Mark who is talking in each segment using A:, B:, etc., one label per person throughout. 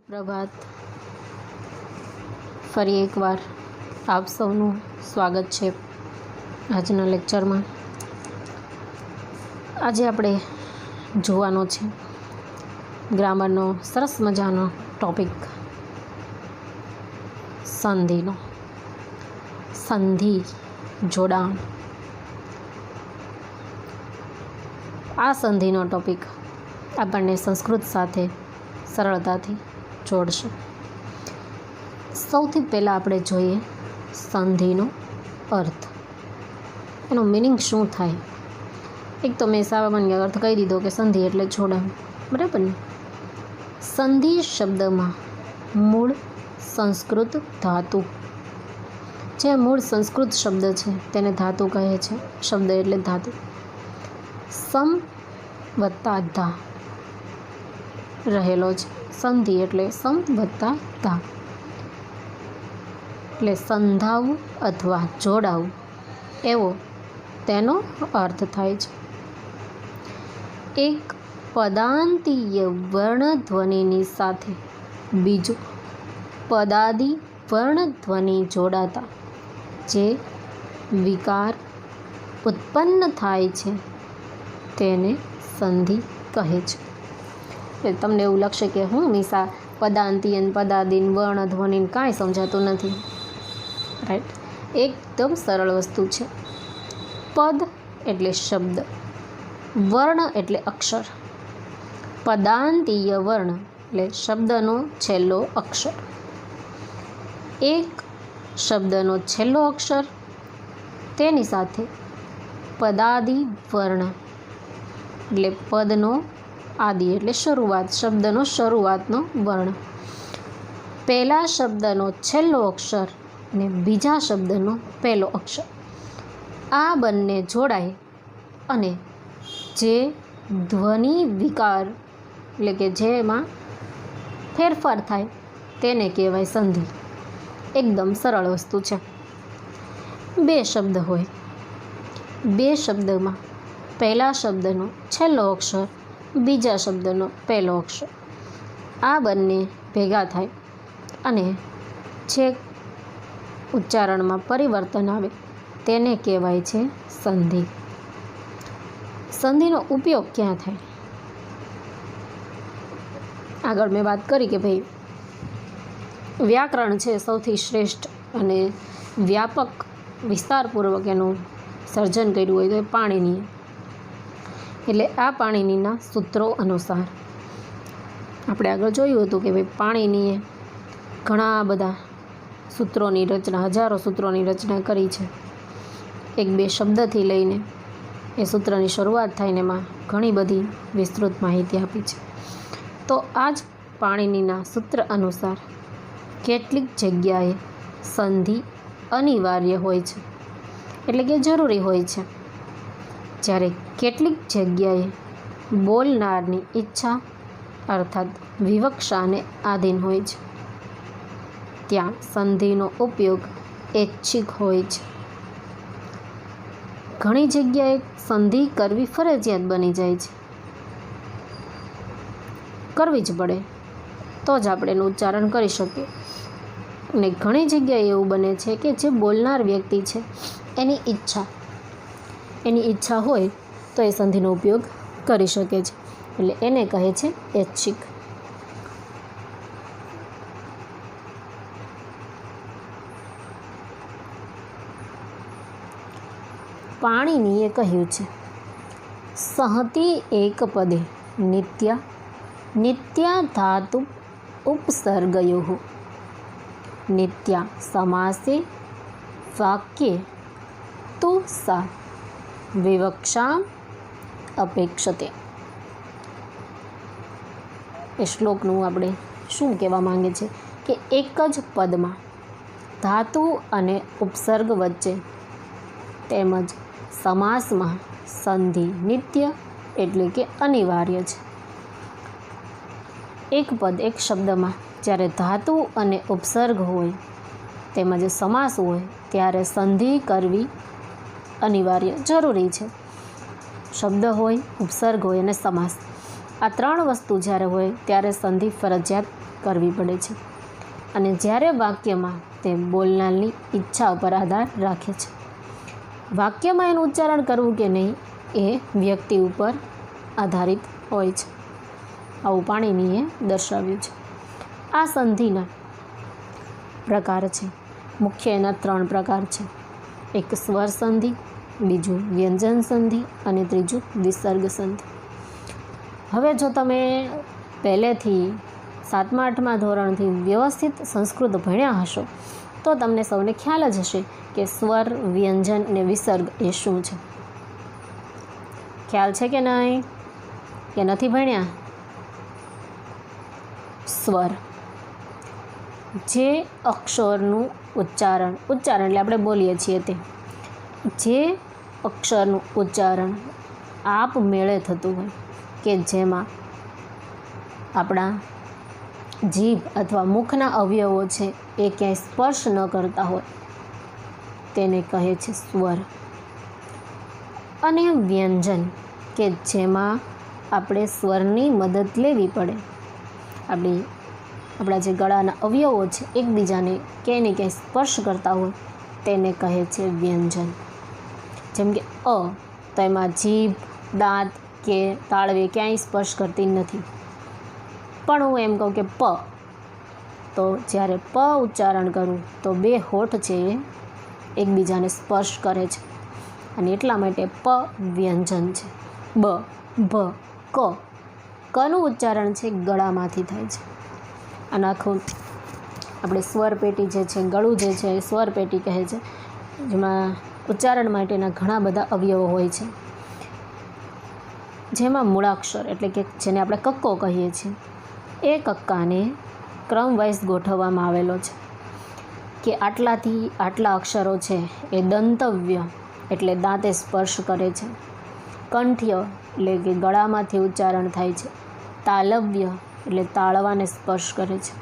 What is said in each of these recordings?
A: પ્રભાત. ફરી એકવાર આપ સૌનું સ્વાગત છે આજના લેક્ચરમાં. આજે આપણે જોવાનો છે ગ્રામરનો સરસ મજાનો ટોપિક, સંધિનો. સંધિ, જોડાણ. આ સંધિનો ટોપિક આપણને સંસ્કૃત સાથે સરળતાથી જોડશે. સૌથી પહેલાં આપણે જોઈએ સંધિનો અર્થ, એનો મિનિંગ શું થાય. એક તો મેં સામાન્ય અર્થ કહી દીધો કે સંધિ એટલે જોડાણ, બરાબર ને. સંધિ શબ્દમાં મૂળ સંસ્કૃત ધાતુ, જે મૂળ સંસ્કૃત શબ્દ છે તેને ધાતુ કહે છે. શબ્દ એટલે ધાતુ. સમ વત્તા ધા રહેલો છે. સંધિ એટલે સમ વત્તા ધા, એટલે સંધાવું અથવા જોડાવું એવો તેનો અર્થ થાય છે. એક પદાંતીય વર્ણધ્વનિની સાથે બીજું પદાદી વર્ણધ્વનિ જોડાતા જે વિકાર ઉત્પન્ન થાય છે તેને સંધિ કહે છે. એટલે તમને એવું લાગશે કે હું મીસા પદાંતી અને પદાદીન વર્ણધ્વનિ કાંઈ સમજાતું નથી, રાઈટ. એકદમ સરળ વસ્તુ છે. પદ એટલે શબ્દ, વર્ણ એટલે અક્ષર. પદાંતીય વર્ણ એટલે શબ્દનો છેલ્લો અક્ષર. એક શબ્દનો છેલ્લો અક્ષર તેની સાથે પદાદી વર્ણ એટલે પદનો આદિ એટલે શરૂઆત, શબ્દનો શરૂઆતનો વર્ણ. પહેલા શબ્દનો છેલ્લો અક્ષર અને બીજા શબ્દનો પહેલો અક્ષર, આ બંને જોડાય અને જે ધ્વનિ વિકાર એટલે કે જેમાં ફેરફાર થાય તેને કહેવાય સંધિ. એકદમ સરળ વસ્તુ છે. બે શબ્દ હોય, બે શબ્દમાં પહેલા શબ્દનો છેલ્લો અક્ષર, બીજા શબ્દનો પહેલો અક્ષર, આ બંને ભેગા થાય અને જે ઉચ્ચારણમાં પરિવર્તન આવે તેને કહેવાય છે સંધિ. સંધિનો ઉપયોગ ક્યાં થાય? આગળ મેં વાત કરી કે ભાઈ વ્યાકરણ છે સૌથી શ્રેષ્ઠ અને વ્યાપક વિસ્તારપૂર્વક એનું સર્જન કર્યું હોય તો એ પાણીનીએ. એટલે આ પાણીનીના સૂત્રો અનુસાર આપણે આગળ જોયું હતું કે ભાઈ પાણીનીએ ઘણા બધા સૂત્રોની રચના, હજારો સૂત્રોની રચના કરી છે. એક બે શબ્દથી લઈને એ સૂત્રની શરૂઆત થાય ને એમાં ઘણી બધી વિસ્તૃત માહિતી આપી છે. તો આ જ પાણીનીના સૂત્ર અનુસાર કેટલીક જગ્યાએ સંધિ અનિવાર્ય હોય છે, એટલે કે જરૂરી હોય છે. જ્યારે કેટલીક જગ્યાએ બોલનારની ઈચ્છા અર્થાત વિવક્ષાને આધીન હોય છે, ત્યાં સંધિનો ઉપયોગ ઐચ્છિક હોય છે. ઘણી જગ્યાએ સંધિ કરવી ફરજિયાત બની જાય છે, કરવી જ પડે તો જ આપણે એનું ઉચ્ચારણ કરી શકીએ. અને ઘણી જગ્યાએ એવું બને છે કે જે બોલનાર વ્યક્તિ છે એની ઈચ્છા હોય તો એ સંધિનો ઉપયોગ કરી શકે છે, એટલે એને કહે છે ઐચ્છિક. પાણીનીએ કહ્યું છે સહતિ એક પદે નિત્યા ધાતુ ઉપસર્ગયો નિત્યા સમાસે વાક્યે તુ સા વિવક્ષા અપેક્ષતે. એ શ્લોકનું આપણે શું કહેવા માંગે છે કે એક જ પદમાં ધાતુ અને ઉપસર્ગ વચ્ચે તેમજ સમાસમાં સંધિ નિત્ય એટલે કે અનિવાર્ય છે. એક પદ, એક શબ્દમાં જ્યારે ધાતુ અને ઉપસર્ગ હોય તેમજ સમાસ હોય ત્યારે સંધિ કરવી અનિવાર્ય, જરૂરી છે. શબ્દ હોય, ઉપસર્ગ હોય અને સમાસ, આ ત્રણ વસ્તુ જ્યારે હોય ત્યારે સંધિ ફરજિયાત કરવી પડે છે અને જ્યારે વાક્યમાં તે બોલનારની ઈચ્છા ઉપર આધાર રાખે છે. વાક્યમાં એનું ઉચ્ચારણ કરવું કે નહીં એ વ્યક્તિ ઉપર આધારિત હોય છે. આવું પાણિનીએ દર્શાવ્યું છે. આ સંધિના પ્રકાર છે. મુખ્ય એના 3 પ્રકાર છે. એક સ્વર સંધિ, બીજું વ્યંજન સંધિ અને ત્રીજું વિસર્ગ સંધિ. હવે જો તમે પહેલેથી 7મા 8મા ધોરણથી વ્યવસ્થિત સંસ્કૃત ભણ્યા હશો તો તમને સૌને ખ્યાલ જ હશે કે સ્વર, વ્યંજન અને વિસર્ગ એ શું છે. ખ્યાલ છે કે નહીં, કે નથી ભણ્યા? સ્વર જે અક્ષરનું ઉચ્ચારણ એટલે આપણે બોલીએ છીએ તે જે અક્ષરનું ઉચ્ચારણ આપમેળે થતું હોય કે જેમાં આપણા જીભ અથવા મુખના અવયવો છે એ ક્યાંય સ્પર્શ ન કરતા હોય તેને કહે છે સ્વર. અને વ્યંજન કે જેમાં આપણે સ્વરની મદદ લેવી પડે, આપણા જે ગળાના અવયવો છે એકબીજાને ક્યાંય ને ક્યાંય સ્પર્શ કરતા હોય તેને કહે છે વ્યંજન. જેમ કે અ તો એમાં જીભ, દાંત કે તાળવે ક્યાંય સ્પર્શ કરતી નથી. પણ હું એમ કહું કે પ, તો જ્યારે પ ઉચ્ચારણ કરું તો 2 હોઠ છે એ એકબીજાને સ્પર્શ કરે છે અને એટલા માટે પ વ્યંજન છે. બ, ભ, કનું ઉચ્ચારણ છે ગળામાંથી થાય છે. અને આખું આપણે સ્વર પેટી જે છે, ગળું જે છે એ સ્વર પેટી કહે છે, જેમાં ઉચ્ચારણ માટેના ઘણા બધા અવયવો હોય છે. જેમાં મૂળાક્ષર એટલે કે જેને આપણે કક્કો કહીએ છીએ એ કક્કાને ક્રમ વાઇઝ ગોઠવવામાં આવેલો છે કે આટલાથી આટલા અક્ષરો છે એ દંતવ્ય એટલે દાંતે સ્પર્શ કરે છે, કંઠ્ય એટલે કે ગળામાંથી ઉચ્ચારણ થાય છે, તાલવ્ય એટલે તાળવાને સ્પર્શ કરે છે.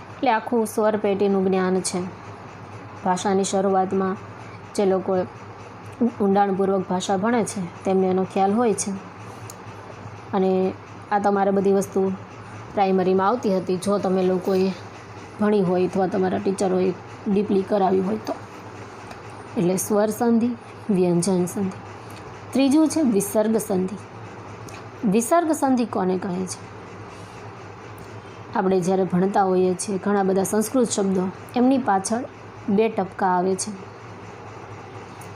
A: એટલે આખું સ્વર પેટીનું જ્ઞાન છે. ભાષાની શરૂઆતમાં જે લોકો ઊંડાણપૂર્વક ભાષા ભણે છે તેમને એનો ખ્યાલ હોય છે. અને આ તમારે બધી વસ્તુ પ્રાઇમરીમાં આવતી હતી જો તમે લોકોએ ભણી હોય અથવા તમારા ટીચરોએ ડીપલી કરાવી હોય તો. એટલે સ્વર સંધિ, વ્યંજન સંધિ. ત્રીજું છે વિસર્ગ સંધિ. વિસર્ગ સંધિ કોને કહે છે? આપણે જ્યારે ભણતા હોઈએ છીએ ઘણા બધા સંસ્કૃત શબ્દો એમની પાછળ 2 ટપકા આવે છે.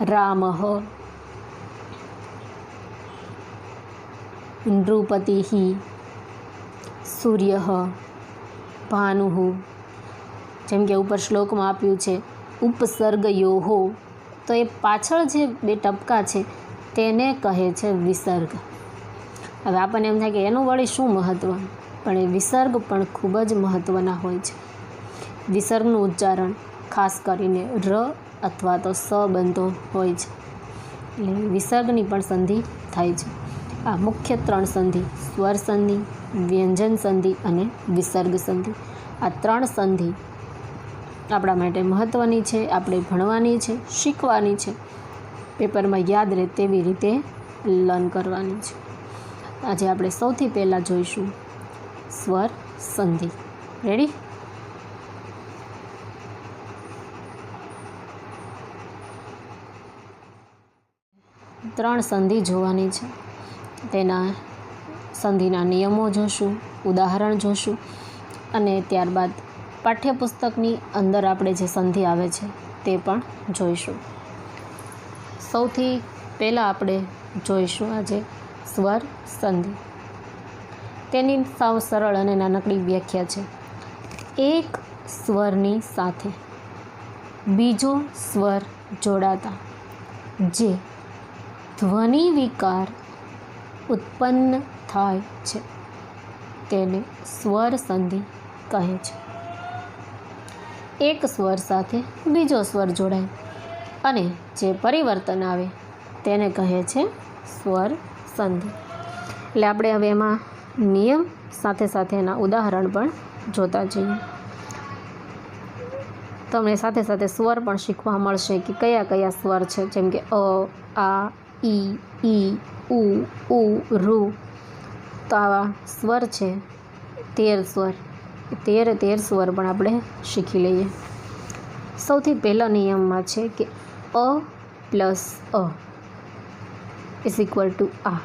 A: રામઃ, નૃપતિઃ, સૂર્યઃ, ભાનુઃ. જેમ કે ઉપર શ્લોકમાં આપ્યું છે ઉપસર્ગયોઃ, તો એ પાછળ જે 2 ટપકા છે તેને કહે છે વિસર્ગ. હવે આપણને એમ થાય કે એનું વળી શું મહત્ત્વ, પણ એ વિસર્ગ પણ ખૂબ જ મહત્ત્વના હોય છે. વિસર્ગનું ઉચ્ચારણ ખાસ કરીને ર અથવા તો સ બનતો હોય છે. એટલે વિસર્ગની પણ સંધિ થાય છે. આ મુખ્ય 3 સંધિ સ્વર સંધિ, વ્યંજન સંધિ અને વિસર્ગ સંધિ. આ 3 સંધિ આપણા માટે મહત્ત્વની છે, આપણે ભણવાની છે, શીખવાની છે, પેપરમાં યાદ રહે તેવી રીતે લર્ન કરવાની છે. આજે આપણે સૌથી પહેલાં જોઈશું સ્વર સંધિ. રેડી? ત્રણ સંધિ જોવાની છે. તેના સંધિના નિયમો જોશું, ઉદાહરણ જોશું અને ત્યારબાદ પાઠ્યપુસ્તકની અંદર આપણે જે સંધિ આવે છે તે પણ જોઈશું. સૌથી પહેલાં આપણે જોઈશું આજે સ્વર સંધિ. તેની સાવ સરળ અને નાનકડી વ્યાખ્યા છે. એક સ્વરની સાથે બીજો સ્વર જોડાતા જે ધ્વનિ વિકાર ઉત્પન્ન થાય છે તેને સ્વર સંધિ કહે છે. એક સ્વર સાથે બીજો સ્વર જોડાય અને જે પરિવર્તન આવે તેને કહે છે સ્વર સંધિ. એટલે આપણે હવે એમાં નિયમ સાથે સાથે એના ઉદાહરણ પણ જોતા જઈએ. તમને સાથે સાથે સ્વર પણ શીખવા મળશે કે કયા કયા સ્વર છે, જેમ કે અ, આ, ઈ, ઉ, ઋ તો આવા સ્વર છે 13 સ્વર, 13 સ્વર પણ આપણે શીખી લઈએ. સૌથી પહેલા નિયમમાં છે કે અ પ્લસ અ ઇઝ ઇક્વલ ટુ આ.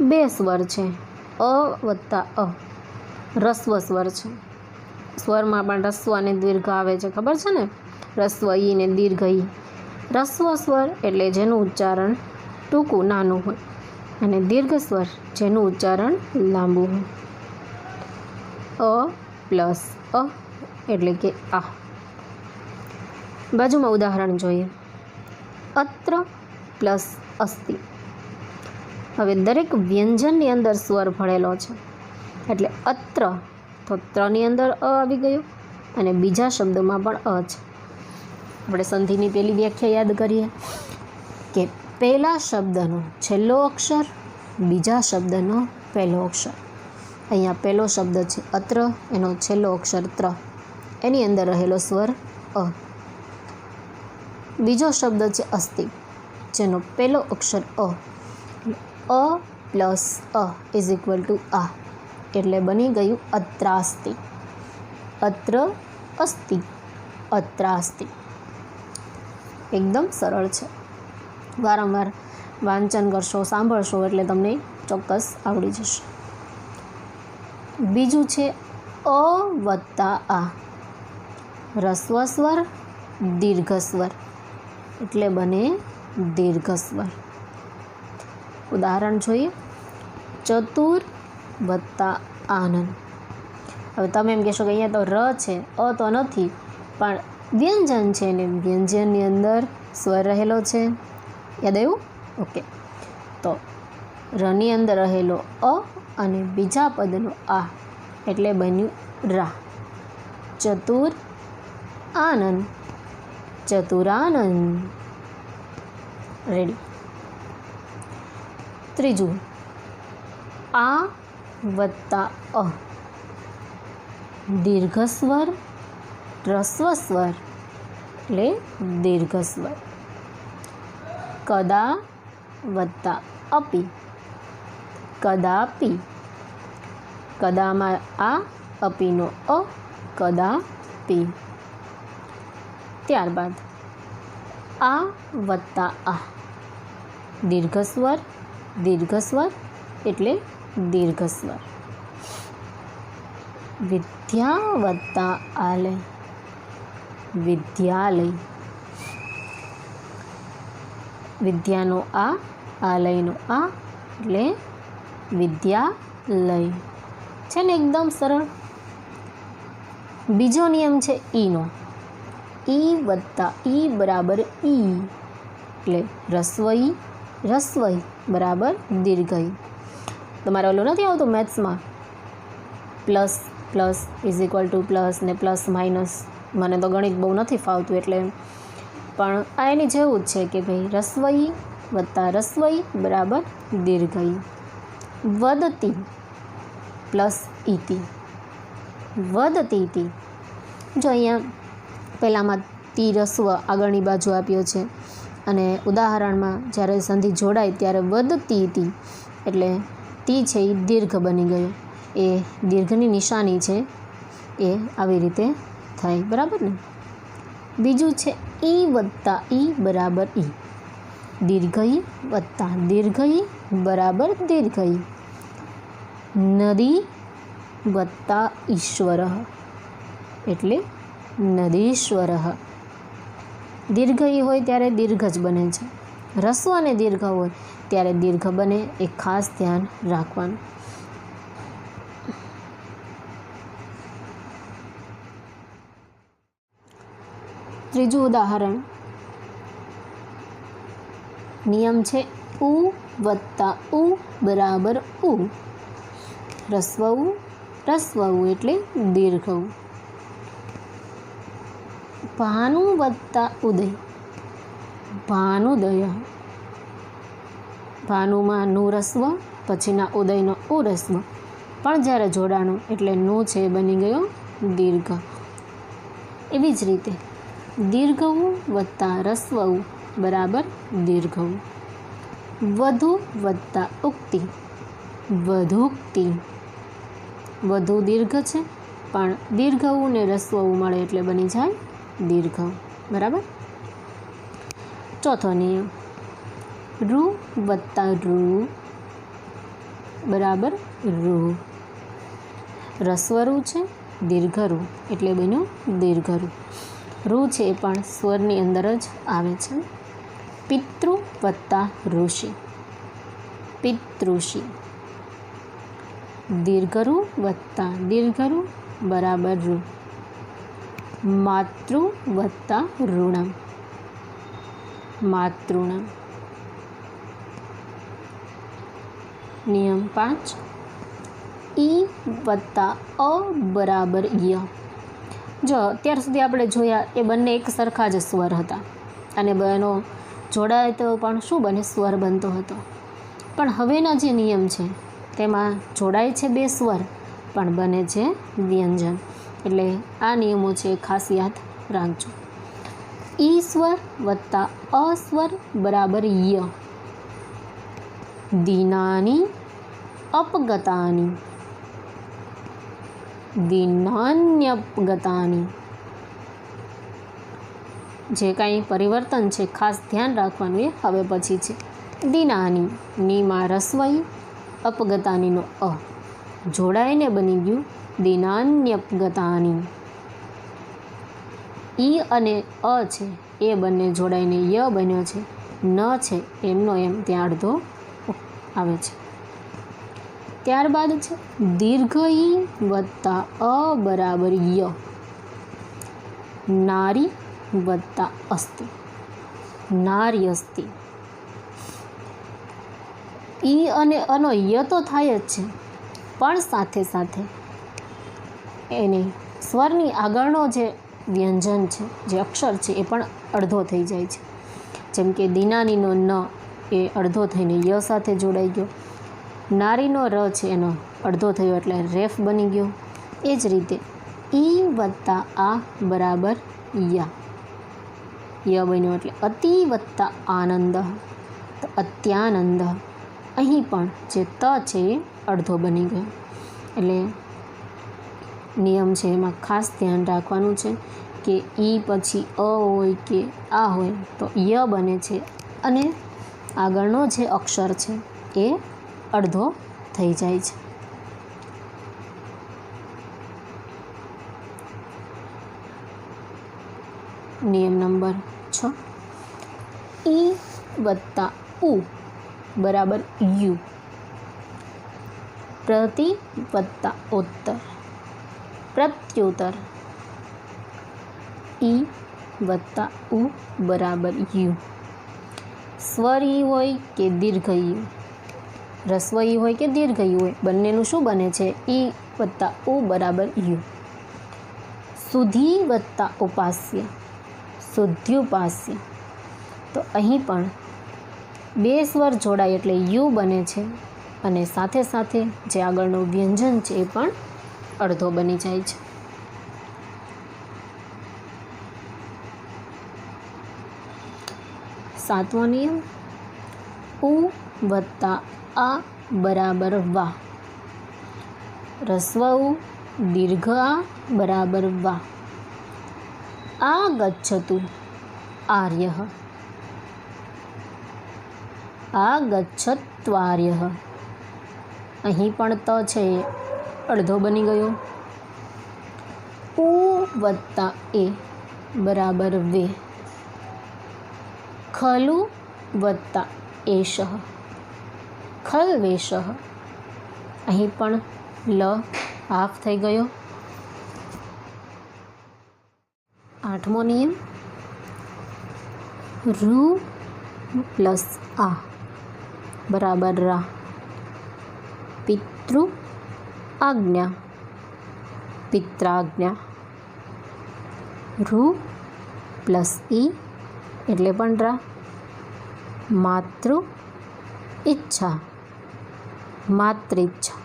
A: 2 સ્વર છે, અ વત્તા અ, રસ્વ સ્વર છે. સ્વરમાં પણ રસ્વ અને દીર્ઘ આવે છે, ખબર છે ને? રસ્વ ઈ ને દીર્ઘ ઈ. રસ્વ સ્વર એટલે જેનું ઉચ્ચારણ ટૂંકું નાનું હોય, અને દીર્ઘ સ્વર જેનું ઉચ્ચારણ લાંબુ હોય. અ પ્લસ અ એટલે કે આ. બાજુમાં ઉદાહરણ જોઈએ. અત્ર પ્લસ અસ્તિ. હવે દરેક વ્યંજનની અંદર સ્વર ભળેલો છે, એટલે અત્ર તો ત્રની અંદર અ આવી ગયો, અને બીજા શબ્દોમાં પણ અ છે. આપણે સંધિની પહેલી વ્યાખ્યા યાદ કરીએ કે પહેલા શબ્દનો છેલ્લો અક્ષર, બીજા શબ્દનો પહેલો અક્ષર. અહીંયા પહેલો શબ્દ છે અત્ર, એનો છેલ્લો અક્ષર ત્ર, એની અંદર રહેલો સ્વર અ. બીજો શબ્દ છે અસ્તિ, જેનો પહેલો અક્ષર અ. અ પ્લસ અ ઇઝ ઇક્વલ ટુ આ, એટલે બની ગયું અત્રાસ્તિ. અત્ર અસ્તિ, અત્રાસ્તિ. એકદમ સરળ છે. વારંવાર વાંચન કરશો, સાંભળશો એટલે તમને ચોક્કસ આવડી જશે. બીજું છે અ વત્તા આ. રસ્વ સ્વર, દીર્ઘ સ્વર, એટલે બને દીર્ઘ સ્વર. ઉદાહરણ જોઈએ. ચતુર વત્તા આનંદ. હવે તમે એમ કહેશો કે અહીંયા તો ર છે, અ તો નથી, પણ વ્યંજન છે ને વ્યંજનની અંદર સ્વર રહેલો છે. યાદ આવ્યું? ઓકે. તો રની અંદર રહેલો અ અને બીજા પદનો આ, એટલે બન્યું રા. ચતુર આનંદ, ચતુરાનંદ. રેડી. ત્રીજું આ વત્તા અ. દીર્ઘ સ્વર, રસ્વ સ્વર એટલે દીર્ઘ સ્વર. કદા વત્તા અપી, કદાપી. કદામાં આ, અપીનો અ, કદાપી. ત્યારબાદ આ વત્તા આ. દીર્ઘ સ્વર, દીર્ઘ સ્વર એટલે દીર્ઘ સ્વર. વિદ્યા વત્તા આલય, વિદ્યાલય. વિદ્યાનો આ, આલયનો આ એટલે વિદ્યાલય. છે ને એકદમ સરળ. બીજો નિયમ છે ઈનો. ઈ વત્તા ઈ બરાબર ઈ, એટલે રસ્વઈ, રસ્વઈ બરાબર દીર્ઘઈ. તમારે ઓલું નથી આવતું મેથ્સમાં plus plus is equal to plus ને પ્લસ માઇનસ? મને તો ગણિત બહુ નથી ફાવતું, એટલે પણ આ એની જેવું જ છે કે ભાઈ રસ્વઈ વત્તા રસ્વઈ બરાબર દીર્ઘઈ. વદતી પ્લસ ઈતિ, વદતીતિ. જો અહીંયા પહેલાંમાં તી રસ્વ આગળની બાજુ આપ્યો છે, અને ઉદાહરણમાં જ્યારે સંધિ જોડાય ત્યારે વદતીતિ એટલે તી છે એ દીર્ઘ બની ગયો. એ દીર્ઘની નિશાની છે, એ આવી રીતે થાય, બરાબર ને? બીજું છે ઈ વત્તા ઈ બરાબર ઈ. દીર્ઘઈ વત્તા દીર્ઘઈ બરાબર દીર્ઘઈ. નદી વત્તા ઈશ્વર એટલે નદીશ્વર. દીર્ઘઈ હોય ત્યારે દીર્ઘ જ બને છે. રસ્વ અને દીર્ઘ હોય ત્યારે દીર્ઘ બને, એ ખાસ ધ્યાન રાખવાનું. ત્રીજું ઉદાહરણ. નિયમ છે ઉ વત્તા ઉ બરાબર ઉ. રસ્વ ઉ, રસ્વ ઉ એટલે દીર્ઘ ઉ. ભાનુ વત્તા ઉદય, ભાનુદય. ભાનુમાં નું રસ્વ, પછીના ઉદયનો ઉ રસ્વ, પણ જ્યારે જોડાણું એટલે નું છે બની ગયો દીર્ઘ. એવી જ રીતે દીર્ઘ ઉ વત્તા રસ્વ ઉ બરાબર દીર્ઘ ઉ. વધુ વત્તા ઉક્તિ, વધુક્તિ, વધુ દીર્ઘ છે પણ દીર્ઘ ઉ ને રસ્વ ઉ મળે એટલે બની જાય દીર્ઘ. બરાબર. ચોથો નિયમ, રૂ વત્તા રૂ બરાબર રૂ. રસ્વરૂ છે, દીર્ઘરૂ એટલે બન્યું દીર્ઘરૂ. રૂ છે એ પણ સ્વરની અંદર જ આવે છે. પિતૃ વત્તા ઋષિ, પિતૃષિ. દીર્ઘરૂ વત્તા દીર્ઘરૂ બરાબર રૂ. માતૃ વત્તા ઋણમ, માતૃણમ. નિયમ 5, ઈ વત્તા અ બરાબર ય. જો અત્યાર સુધી આપણે જોયા એ બંને એક સરખા જ સ્વર હતા અને બેનો જોડાય તો પણ શું બને, સ્વર બનતો હતો. પણ હવેનો જે નિયમ છે તેમાં જોડાય છે બે સ્વર પણ બને છે વ્યંજન. એટલે આ નિયમો છે ખાસ યાદ રાખજો. ઈ સ્વર વત્તા અ સ્વર બરાબર ય. દિનાની અપગતાની, દિનાન્યપગતાની. જે કાંઈ પરિવર્તન છે ખાસ ધ્યાન રાખવાનું એ હવે પછી છે. દિનાની, નીમાં રસ્વઈ, અપગતાનીનો અ જોડાઈને બની ગયું દિનાન્યપગતાની. ઈ અને અ છે એ બંને જોડાઈને ય બન્યો છે. ન છે એમનો એમ ત્યાં અડધો આવે છે. ત્યારબાદ છે દીર્ઘ ઈ વત્તા અ બરાબર ય. નારી વત્તા અસ્તિ, નારી અસ્તિ. ઈ અને અનો ય તો થાય જ છે પણ સાથે સાથે એની સ્વરની આગળનો જે વ્યંજન છે, જે અક્ષર છે એ પણ અડધો થઈ જાય છે. જેમ કે દિનાનીનો ન એ અડધો થઈને ય સાથે જોડાઈ ગયો. નારીનો ર છે એનો અડધો થયો એટલે રેફ બની ગયો. એ જ રીતે ઈ વત્તા આ બરાબર યા. ય બન્યો એટલે અતિ વત્તા આનંદ, તો અત્યાનંદ. અહીં પણ જે ત છે એ અડધો બની ગયો. એટલે નિયમ છે એમાં ખાસ ધ્યાન રાખવાનું છે કે ઈ પછી અ હોય કે આ હોય તો ય બને છે અને આગળનો જે અક્ષર છે એ અડધો થઈ જાય છે. નિયમ નંબર 6, ઈ વત્તા ઉ બરાબર યુ. પ્રતિ વત્તા ઉત્તર, પ્રત્યુત્તર. ઈ વત્તા ઉ બરાબર યુ. સ્વર ઈ હોય કે દીર્ઘ ઈ, રસ્વ ઈ હોય કે દીર્ઘ ઈ હોય, બંનેનું શું બને છે ઈ વત્તા ઉ બરાબર યુ. સુધી વત્તા ઉપાસ્ય, શુદ્ધ્યુપાસ્ય. તો અહીં પણ બે સ્વર જોડાય એટલે યુ બને છે અને સાથે સાથે જે આગળનું વ્યંજન છે એ પણ અડધો બની જાય છે. સાતમો નિયમ, ઉ વત્તા આ બરાબર વા. રસ્વ ઉ દીર્ઘ આ બરાબર વા. આ ગચ્છતુ આર્યઃ, આ ગચ્છત્વાર્યઃ. અહીં પણ ત છે એ અડધો બની ગયો. ઉ વત્તા એ બરાબર વે. ખલુ વત્તા એષઃ, ખલ્વેષઃ. અહીં પણ લ હાફ થઈ ગયો. આઠમો નિયમ, રૂ પ્લસ આ બરાબર રા. પિતૃ આજ્ઞા, પિત્રાજ્ઞા. રૂ પ્લસ ઈ એટલે પણ રા. માતૃ ઈચ્છા, માતૃઈચ્છા.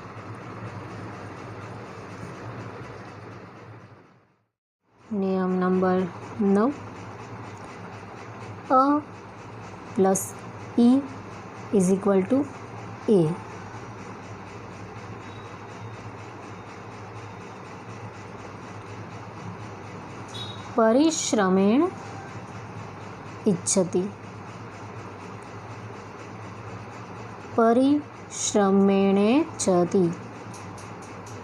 A: નિયમ નંબર 9, અ પ્લસ ઈ ઇઝ ઇક્વલ ટુ એ. પરિશ્રમેણ इच्छति। પરિશ્રમેણે ચતિ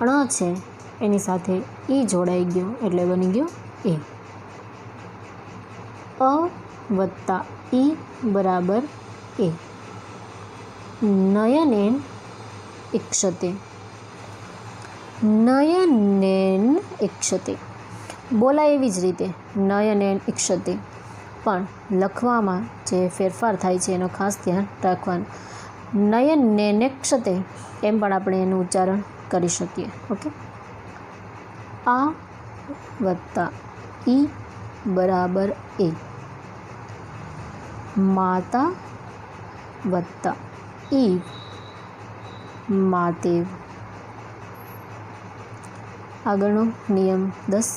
A: ણ છે એની સાથે ઈ જોડાઈ ગયો એટલે બની ગયો એ। અ વત્તા ઈ બરાબર એ। નયનેન ઇક્ષતે, નયનેન ઇક્ષતે બોલાય એવી જ રીતે નયનેન ઇક્ષતે, પણ લખવામાં જે ફેરફાર થાય છે એનો ખાસ ધ્યાન રાખવાનું। નયનેનેક્ષતે એમ પણ આપણે એનું ઉચ્ચારણ કરી શકીએ। ઓકે, આ વત્તા ઈ બરાબર એ। માતા વત્તા ઈ માતેવ। આગળનો નિયમ 10,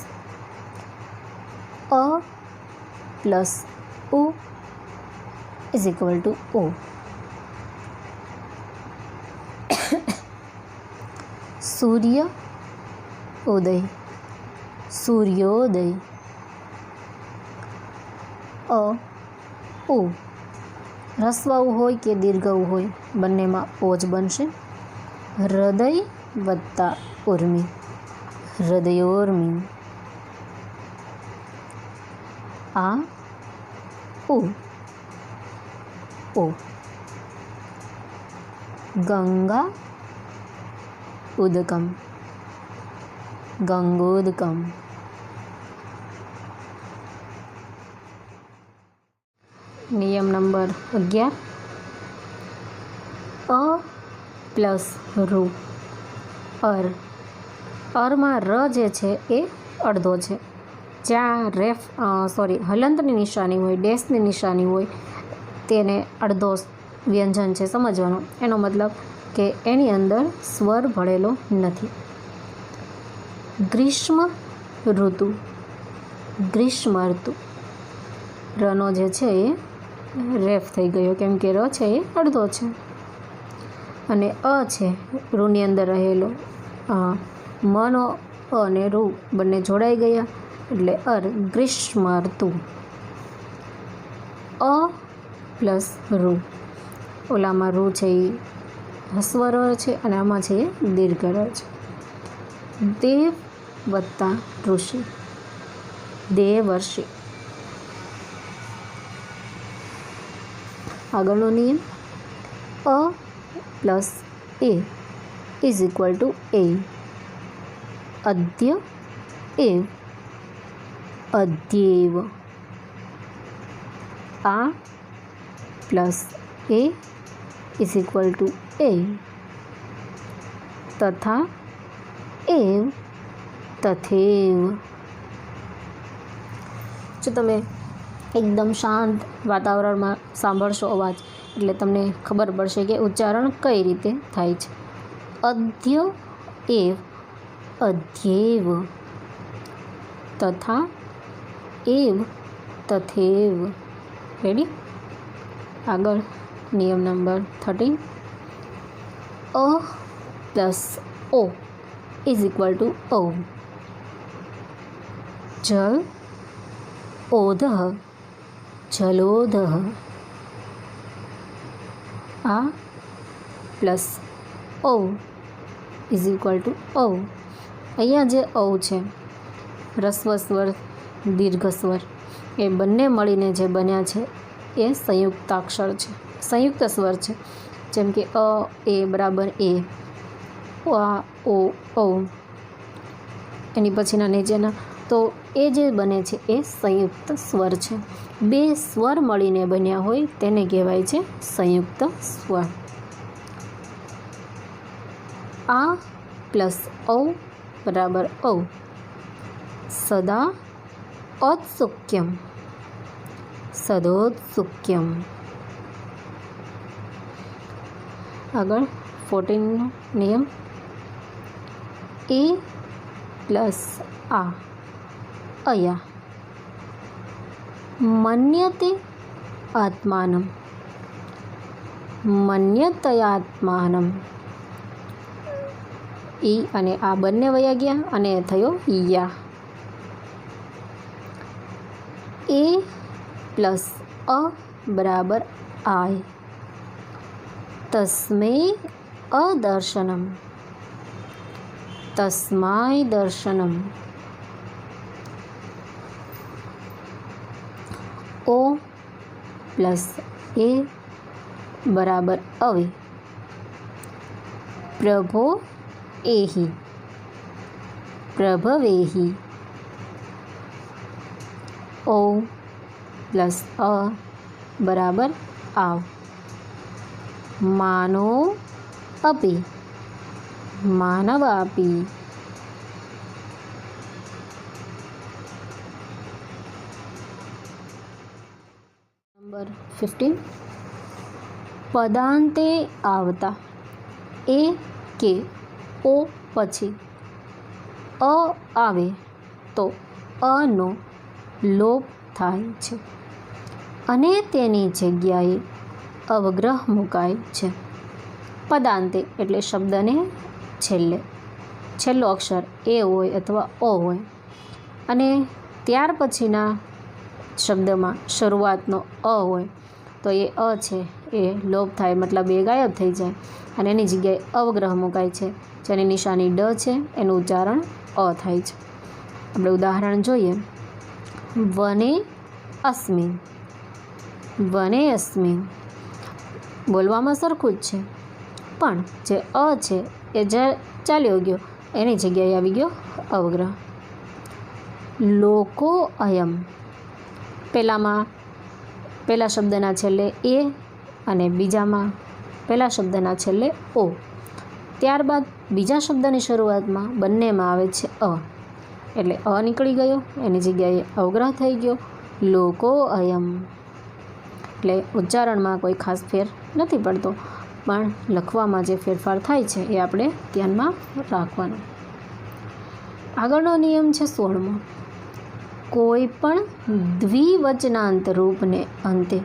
A: અ પ્લસ ઉ ઇઝ ઇક્વલ ટુ ઓ। સૂર્ય ઉદય, સૂર્યોદય। અ ઉ હ્રસ્વ ઉ હોય કે દીર્ઘ ઉ હોય બંનેમાં ઓ જ બનશે। હૃદય વત્તા ઉર્મિ, હૃદયોર્મિ। આ ઉ ઓ। ગંગા ઉદકમ, ગંગોદકમ। નિયમ નંબર 11, અ પ્લસ રૂ અર। અરમાં ર જે છે એ અડધો છે। જ્યાં હલંતની નિશાની હોય, ડેશની નિશાની હોય તેને અડધો વ્યંજન છે સમજવાનું। એનો મતલબ કે એની અંદર સ્વર ભળેલો નથી। ગ્રીષ્મ ઋતુ, ગ્રીષ્મ ઋતુ। રનો જે છે એ રેફ થઈ ગયો કેમ કે ર છે એ અડધો છે અને અ છે રૂની અંદર રહેલો, મનો અ અને રૂ બંને જોડાઈ ગયા એટલે અર, ગ્રીષ્મ ઋતુ। અ પ્લસ રૂ, ઓલામાં રૂ છે એ હસ્વ ર છે અને આમાં છે એ દીર્ઘ ર છે। દેવ વત્તા ઋષિ, દેવર્ષિ। આગળનો નિયમ, અ પ્લસ એ ઇઝ ઇક્વલ ટુ એ। અદ્ય એવ, અદ્યેવ। આ પ્લસ એ ઇઝ ઇક્વલ ટુ એ, તથા એવ, તથેવ। જો તમે એકદમ શાંત વાતાવરણમાં સાંભળશો અવાજ એટલે તમને ખબર પડશે કે ઉચ્ચારણ કઈ રીતે થાય છે। અદ્ય એવ, અદ્યેવ, તથા એવ, તથેવ। રેડી? આગળ નિયમ નંબર 13, અ પ્લસ ઓ ઇઝ ઇક્વલ ટુ ઓ। જલ ઓદઃ, જલોદઃ। આ પ્લસ ઓ ઇઝ ઇક્વલ ટુ ઓ। અહીંયા જે ઓ છે હ્રસ્વ સ્વર, દીર્ઘ સ્વર એ બંને મળીને જે બન્યા છે એ સંયુક્તાક્ષર છે, સંયુક્ત સ્વર છે। જેમ કે અ એ બરાબર એ, આ ઓ ઓ, એની પછીના નીચેના, તો એ જે બને છે એ સંયુક્ત સ્વર છે। બે સ્વર મળીને બન્યા હોય તેને કહેવાય છે સંયુક્ત સ્વર। આ પ્લસ ઓ બરાબર ઓ। સદા ઔત્સુક્યમ, સદોત્સુક્યમ। આગળ 14નો નિયમ, એ પ્લસ આ અયા। મન્યતે આત્માનમ, મન્યતયાત્માનમ। ઈ અને આ બંને વયા ગયા અને થયો યા। એ પ્લસ અ બરાબર આય, તસ્મૈ અદર્શનમ, તસ્માય દર્શનમ. ઓ પ્લસ એ બરાબર અવે, પ્રભો એહિ, પ્રભવેહિ. ઓ પ્લસ અ બરાબર આવ, માનો અપી, માનવાપી. નંબર 15. પદાંતે આવતા એ કે ઓ પછી અ આવે તો અનો લોપ થાય છે અને તેની જગ્યાએ અવગ્રહ મુકાય છે. પદાંતે એટલે શબ્દને છેલ્લે, છેલ્લો અક્ષર એ હોય અથવા ઓ હોય અને ત્યાર પછીના શબ્દમાં શરૂઆતનો અ હોય તો એ અ છે એ લોપ થાય, મતલબ એ ગાયબ થઈ જાય અને એની જગ્યાએ અવગ્રહ મુકાય છે, જેની નિશાની ડ છે, એનું ઉચ્ચારણ અ થાય છે. આપણે ઉદાહરણ જોઈએ. વને અસ્મિન, વને અસ્મિન બોલવામાં સરખું જ છે, પણ જે અ છે એ જે ચાલ્યો ગયો એની જગ્યાએ આવી ગયો અવગ્રહ. લોકો અયમ, પહેલા શબ્દના છેલ્લે એ અને બીજામાં પહેલા શબ્દના છેલ્લે ઓ, ત્યારબાદ બીજા શબ્દની શરૂઆતમાં બંનેમાં આવે છે અ, એટલે અ નીકળી ગયો, એની જગ્યાએ અવગ્રહ થઈ ગયો. લોકો અયમ એટલે ઉચ્ચારણમાં કોઈ ખાસ ફેર નથી પડતો, પણ લખવામાં જે ફેરફાર થાય છે એ આપણે ધ્યાનમાં રાખવાનો. આગળનો નિયમ છે 16મો. કોઈ પણ દ્વિવચનાંત રૂપને અંતે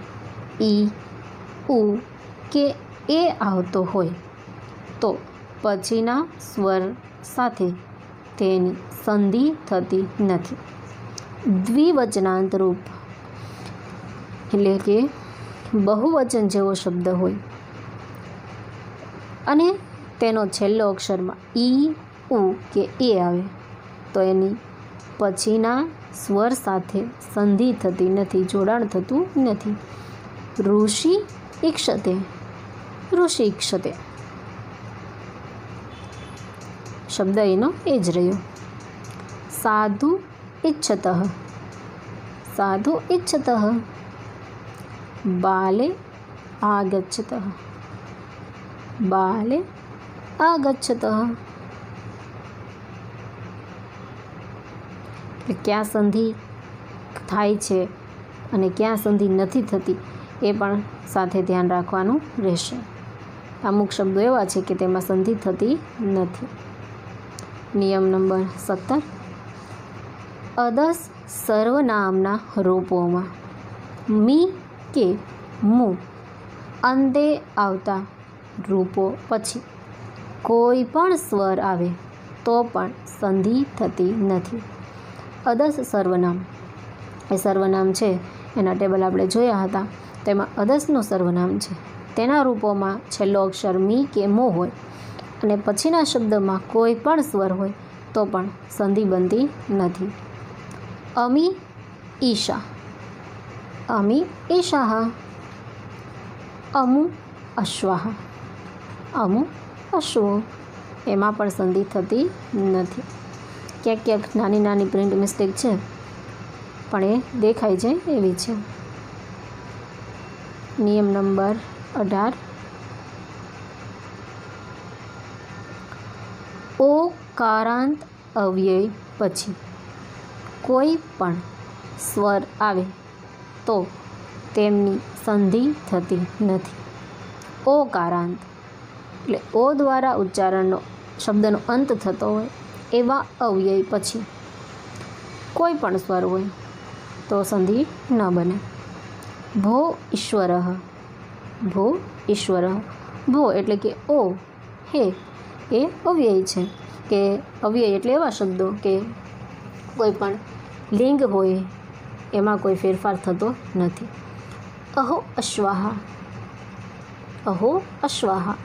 A: ઈ, ઉ કે એ આવતો હોય તો પછીના સ્વર સાથે તેની સંધિ થતી નથી. દ્વિવચનાંત રૂપ એટલે કે બહુવચન જેવો શબ્દ હોય અને તેનો છેલ્લો અક્ષરમાં ઈ, ઉ કે એ આવે તો એની પછીના સ્વર સાથે સંધિ થતી નથી, જોડાણ થતું નથી. ઋષિ ઈક્ષતે, ઋષિ ઈક્ષતે શબ્દ એનો એ જ રહ્યો. સાધુ ઈચ્છતઃ, સાધુ ઈચ્છતઃ. બાલે આગચ્છતઃ, બાલે આગચ્છતઃ. ક્યાં સંધિ થાય છે અને ક્યાં સંધિ નથી થતી એ પણ સાથે ધ્યાન રાખવાનું રહેશે. અમુક શબ્દો એવા છે કે તેમાં સંધિ થતી નથી. નિયમ નંબર 17. અદસ સર્વનામના રૂપોમાં મી કે મુ અંતે આવતા રૂપો પછી કોઈ પણ સ્વર આવે તો પણ સંધિ થતી નથી. અદસ સર્વનામ એ સર્વનામ છે એના ટેબલ આપણે જોયા હતા, તેમાં અદસનું સર્વનામ છે. તેના રૂપોમાં છેલ્લો અક્ષર મી કે મો હોય અને પછીના શબ્દમાં કોઈ પણ સ્વર હોય તો પણ સંધિ બનતી નથી. અમી ઈશા, અમી ઈશાહ. અમુ અશ્વાહ, અમુ અશ્વો. એમાં પણ સંધિ થતી નથી. ક્યાંક ક્યાંક નાની નાની પ્રિન્ટ મિસ્ટેક છે પણ એ દેખાઈ જાય એવી છે. નિયમ નંબર 18. ઓકારાંત અવ્યય પછી કોઈ પણ સ્વર આવે તો તેમની સંધિ થતી નથી. ઓકારાંત એટલે ઓ દ્વારા ઉચ્ચારણનો શબ્દનો અંત થતો હોય એવા અવ્યય પછી કોઈ પણ સ્વર હોય તો સંધિ ન બને. ભો ઈશ્વરઃ, ભો ઈશ્વરઃ. ભો એટલે કે ઓ, હે એ અવ્યય છે કે અવ્યય એટલે એવા શબ્દો કે કોઈ પણ લિંગ હોય એમાં કોઈ ફેરફાર થતો નથી. અહો અશ્વાહા, અહો અશ્વાહા,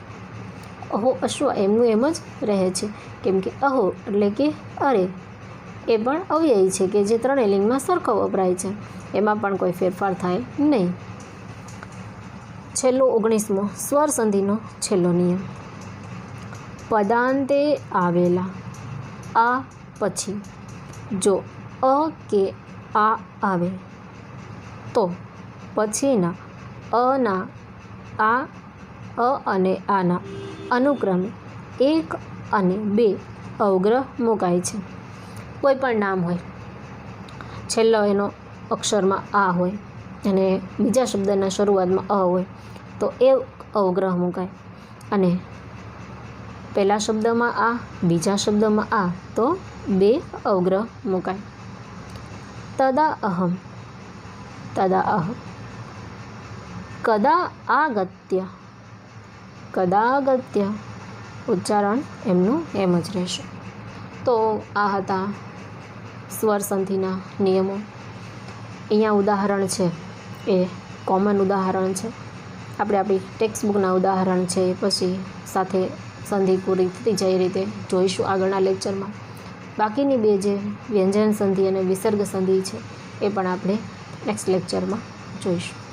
A: અહો અશ્વ એમનું એમ જ રહે છે, કેમ કે અહો એટલે કે અરે એ પણ અવ્યયી છે કે જે ત્રણેય લિંગમાં સરખો વપરાય છે, એમાં પણ કોઈ ફેરફાર થાય નહીં. છેલ્લો 19મો સ્વર સંધિનો છેલ્લો નિયમ. પદાંતે આવેલા આ પછી જો અ કે આ આવે તો પછીના અના આ અ અને આના અનુક્રમે 1 અને 2 અવગ્રહ મુકાય છે. કોઈ પણ નામ હોય, છેલ્લો એનો અક્ષરમાં આ હોય અને બીજા શબ્દના શરૂઆતમાં અ હોય તો એ અવગ્રહ મુકાય, અને પહેલા શબ્દમાં આ, બીજા શબ્દમાં આ તો 2 અવગ્રહ મુકાય. તદા અહમ, તદા અહમ, કદા આગત્ય, કદા આગત્ય ઉચ્ચારણ એમનું એમ જ રહેશે. તો આ હતા સ્વર સંધિના નિયમો. અહીંયા ઉદાહરણ છે એ કોમન ઉદાહરણ છે. આપણે આપણી ટેક્સ્ટબુકના ઉદાહરણ છે એ પછી સાથે સંધિ પૂરી થતી જાય એ રીતે જોઈશું આગળના લેક્ચરમાં. બાકીની 2 જે વ્યંજન સંધિ અને વિસર્ગ સંધિ છે એ પણ આપણે નેક્સ્ટ લેક્ચરમાં જોઈશું.